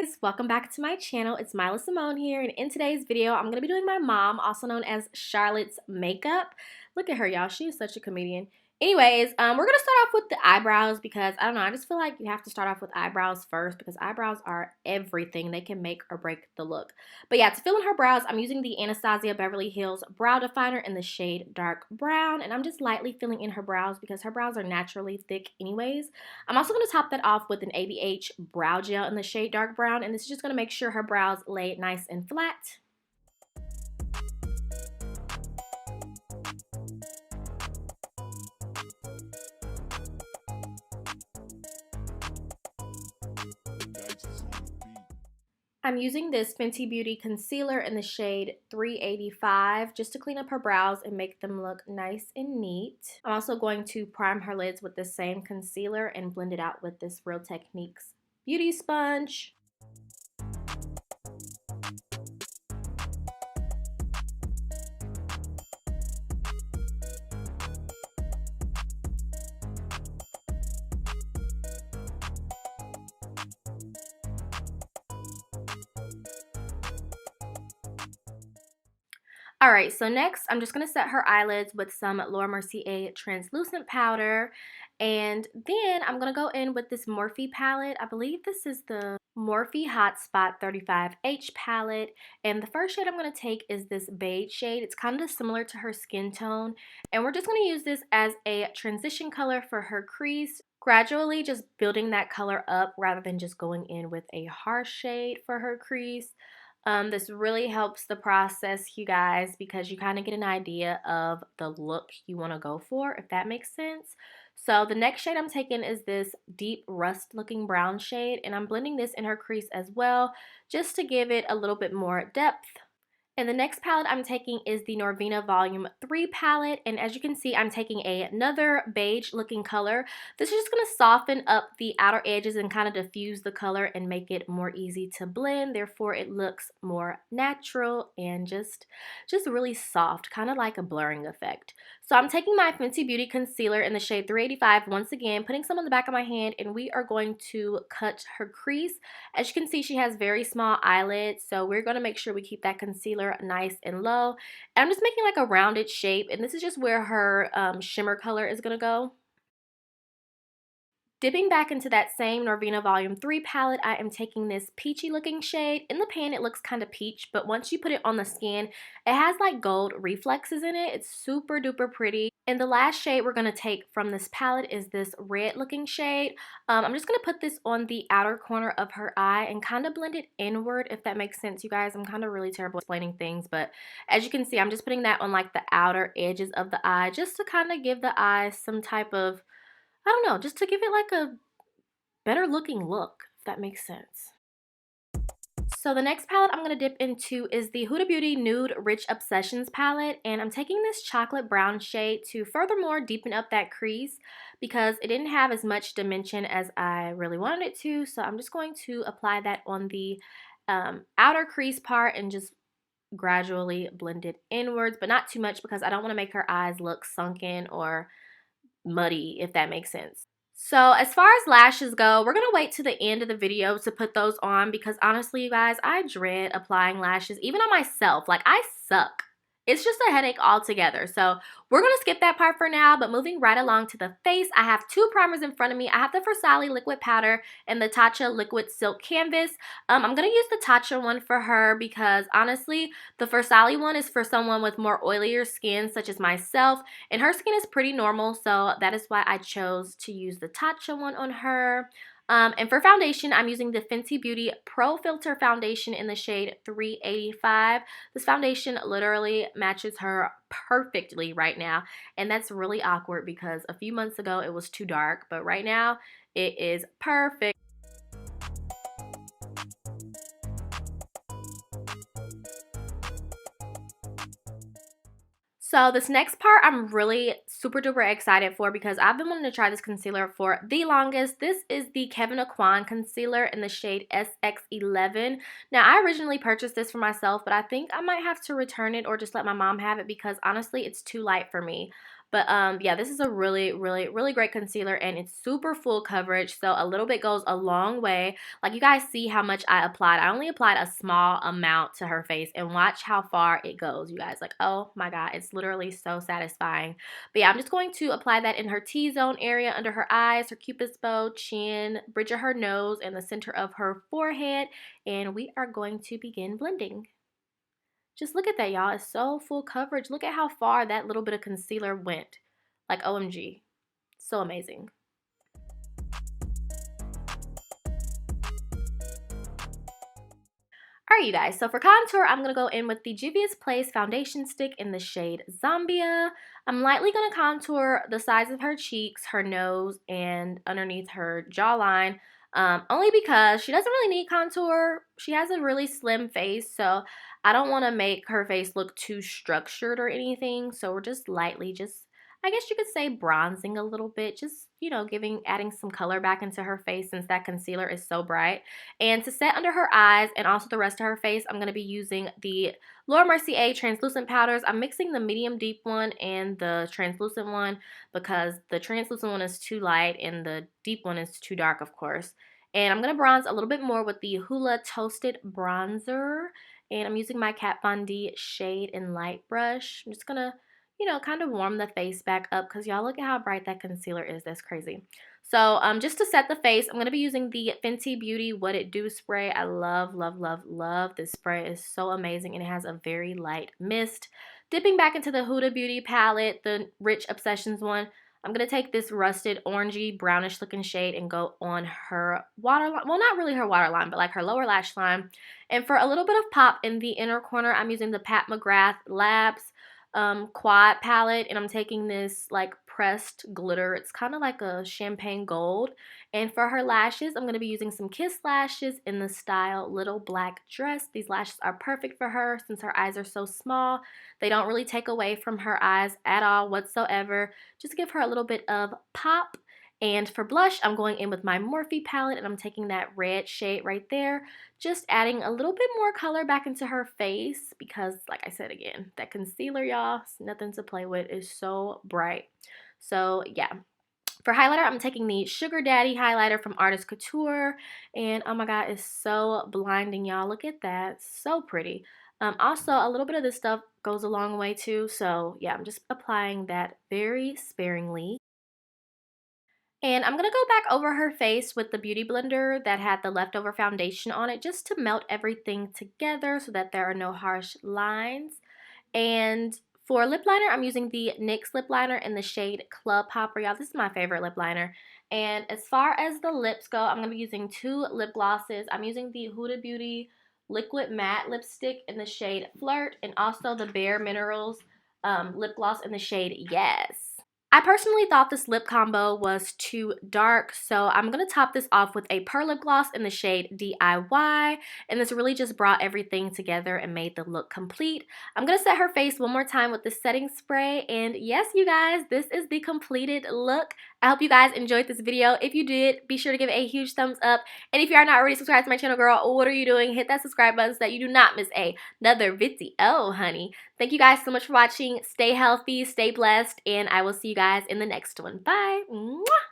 guys, welcome back to my channel. It's Mila Simone here, and in today's video I'm going to be doing my mom, also known as Charlotte's makeup. Look at her, y'all. She is such a comedian. Anyways, we're going to start off with the eyebrows because, I don't know, I just feel like you have to start off with eyebrows first because eyebrows are everything. They can make or break the look. But yeah, to fill in her brows, I'm using the Anastasia Beverly Hills Brow Definer in the shade Dark Brown, and I'm just lightly filling in her brows because her brows are naturally thick anyways. I'm also going to top that off with an ABH brow gel in the shade Dark Brown, and this is just going to make sure her brows lay nice and flat. I'm using this Fenty Beauty concealer in the shade 385 just to clean up her brows and make them look nice and neat. I'm also going to prime her lids with the same concealer and blend it out with this Real Techniques beauty sponge. Alright, so next I'm just going to set her eyelids with some Laura Mercier translucent powder, and then I'm going to go in with this Morphe palette. I believe this is the Morphe Hotspot 35H palette, and the first shade I'm going to take is this beige shade. It's kind of similar to her skin tone, and we're just going to use this as a transition color for her crease, gradually just building that color up rather than just going in with a harsh shade for her crease. This really helps the process, you guys, because you kind of get an idea of the look you want to go for, if that makes sense. So the next shade I'm taking is this deep rust looking brown shade, and I'm blending this in her crease as well, just to give it a little bit more depth. And the next palette I'm taking is the Norvina Volume 3 palette, and as you can see, I'm taking another beige looking color. This is just going to soften up the outer edges and kind of diffuse the color and make it more easy to blend. Therefore, it looks more natural and just really soft, kind of like a blurring effect. So I'm taking my Fenty Beauty concealer in the shade 385 once again, putting some on the back of my hand, and we are going to cut her crease. As you can see, she has very small eyelids, so we're going to make sure we keep that concealer nice and low. And I'm just making like a rounded shape, and this is just where her shimmer color is going to go. Dipping back into that same Norvina Volume 3 palette, I am taking this peachy looking shade. In the pan it looks kind of peach, but once you put it on the skin, it has like gold reflexes in it. It's super duper pretty. And the last shade we're going to take from this palette is this red looking shade. I'm just going to put this on the outer corner of her eye and kind of blend it inward, if that makes sense, you guys. I'm kind of really terrible at explaining things, but as you can see, I'm just putting that on like the outer edges of the eye just to kind of give the eye some type of, I don't know, just to give it like a better looking look, if that makes sense. So the next palette I'm going to dip into is the Huda Beauty Nude Rich Obsessions palette, and I'm taking this chocolate brown shade to furthermore deepen up that crease because it didn't have as much dimension as I really wanted it to. So I'm just going to apply that on the outer crease part and just gradually blend it inwards, but not too much because I don't want to make her eyes look sunken or muddy, if that makes sense. So as far as lashes go, we're going to wait to the end of the video to put those on because honestly, you guys, I dread applying lashes, even on myself. Like, I suck. It's just a headache altogether. So we're going to skip that part for now, but moving right along to the face, I have two primers in front of me. I have the Versali Liquid Powder and the Tatcha Liquid Silk Canvas. I'm going to use the Tatcha one for her because honestly, the Versali one is for someone with more oilier skin, such as myself, and her skin is pretty normal, so that is why I chose to use the Tatcha one on her. And for foundation, I'm using the Fenty Beauty Pro Filter Foundation in the shade 385. This foundation literally matches her perfectly right now, and that's really awkward because a few months ago it was too dark, but right now it is perfect. So this next part I'm really super duper excited for because I've been wanting to try this concealer for the longest. This is the Kevyn Aucoin concealer in the shade SX11. Now, I originally purchased this for myself, but I think I might have to return it or just let my mom have it because honestly it's too light for me. But yeah, this is a really, really, really great concealer, and it's super full coverage, so a little bit goes a long way. Like, you guys see how much I applied. I only applied a small amount to her face, and watch how far it goes, you guys. Like, oh my god, it's literally so satisfying. But yeah, I'm just going to apply that in her T-zone area, under her eyes, her cupid's bow, chin, bridge of her nose, and the center of her forehead, and we are going to begin blending. Just look at that, y'all. It's so full coverage. Look at how far that little bit of concealer went. Like, OMG. So amazing. Alright, you guys, so for contour, I'm going to go in with the Juvia's Place foundation stick in the shade Zambia. I'm lightly going to contour the sides of her cheeks, her nose, and underneath her jawline, only because she doesn't really need contour. She has a really slim face, so I don't want to make her face look too structured or anything, so we're just lightly, I guess you could say, bronzing a little bit, just, you know, adding some color back into her face since that concealer is so bright. And to set under her eyes and also the rest of her face, I'm going to be using the Laura Mercier translucent powders. I'm mixing the medium deep one and the translucent one because the translucent one is too light and the deep one is too dark, of course. And I'm going to bronze a little bit more with the Hoola Toasted Bronzer. And I'm using my Kat Von D Shade and Light brush. I'm just going to, you know, kind of warm the face back up because y'all look at how bright that concealer is. That's crazy. So just to set the face, I'm going to be using the Fenty Beauty What It Do spray. I love, love, love, love this spray. It's so amazing, and it has a very light mist. Dipping back into the Huda Beauty palette, the Rich Obsessions one, I'm going to take this rusted orangey brownish looking shade and go on her waterline. Well, not really her waterline, but like her lower lash line. And for a little bit of pop in the inner corner, I'm using the Pat McGrath Labs quad palette, and I'm taking this like pressed glitter. It's kind of like a champagne gold. And for her lashes, I'm going to be using some Kiss lashes in the style Little Black Dress. These lashes are perfect for her since her eyes are so small. They don't really take away from her eyes at all whatsoever. Just give her a little bit of pop. And for blush, I'm going in with my Morphe palette, and I'm taking that red shade right there, just adding a little bit more color back into her face because, like I said again, that concealer, y'all, is nothing to play with. It's so bright. So, yeah. For highlighter, I'm taking the Sugar Daddy highlighter from Artist Couture, and oh my god, it's so blinding, y'all. Look at that. So pretty. Also, a little bit of this stuff goes a long way, too, so, yeah, I'm just applying that very sparingly. And I'm going to go back over her face with the Beauty Blender that had the leftover foundation on it just to melt everything together so that there are no harsh lines. And for lip liner, I'm using the NYX lip liner in the shade Club Hopper. Y'all, this is my favorite lip liner. And as far as the lips go, I'm going to be using two lip glosses. I'm using the Huda Beauty Liquid Matte Lipstick in the shade Flirt, and also the Bare Minerals lip gloss in the shade Yes. I personally thought this lip combo was too dark, so I'm going to top this off with a pearl lip gloss in the shade DIY, and this really just brought everything together and made the look complete. I'm going to set her face one more time with the setting spray, and yes, you guys, this is the completed look. I hope you guys enjoyed this video. If you did, be sure to give it a huge thumbs up, and if you are not already subscribed to my channel, girl, what are you doing? Hit that subscribe button so that you do not miss another video, honey. Thank you guys so much for watching. Stay healthy, stay blessed, and I will see you guys in the next one. Bye. Mwah!